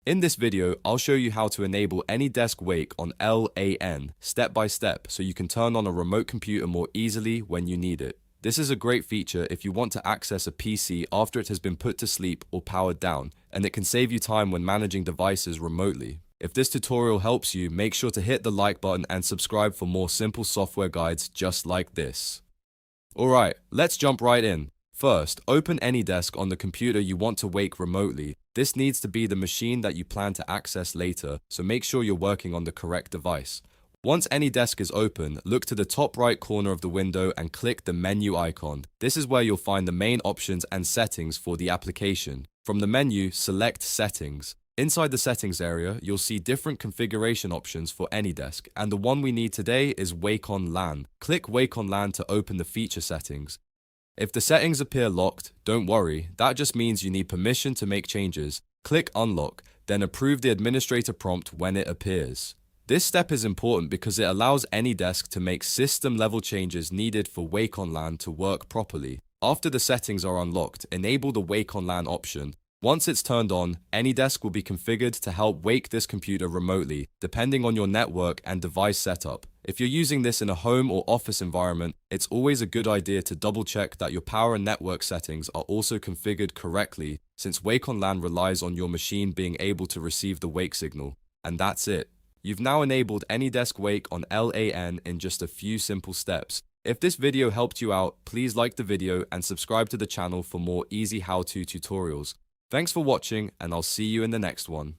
In this video, I'll show you how to enable AnyDesk Wake on LAN step by step so you can turn on a remote computer more easily when you need it. This is a great feature if you want to access a PC after it has been put to sleep or powered down, and it can save you time when managing devices remotely. If this tutorial helps you, make sure to hit the like button and subscribe for more simple software guides just like this. Alright, let's jump right in. First, open AnyDesk on the computer you want to wake remotely. This needs to be the machine that you plan to access later, so make sure you're working on the correct device. Once AnyDesk is open, look to the top right corner of the window and click the menu icon. This is where you'll find the main options and settings for the application. From the menu, select Settings. Inside the settings area, you'll see different configuration options for AnyDesk, and the one we need today is Wake-On-LAN. Click Wake-On-LAN to open the feature settings. If the settings appear locked, don't worry, that just means you need permission to make changes. Click Unlock, then approve the administrator prompt when it appears. This step is important because it allows AnyDesk to make system-level changes needed for Wake-On-LAN to work properly. After the settings are unlocked, enable the Wake-On-LAN option. Once it's turned on, AnyDesk will be configured to help wake this computer remotely, depending on your network and device setup. If you're using this in a home or office environment, it's always a good idea to double-check that your power and network settings are also configured correctly, since Wake-On-LAN relies on your machine being able to receive the wake signal. And that's it. You've now enabled AnyDesk Wake on LAN in just a few simple steps. If this video helped you out, please like the video and subscribe to the channel for more easy how-to tutorials. Thanks for watching, and I'll see you in the next one.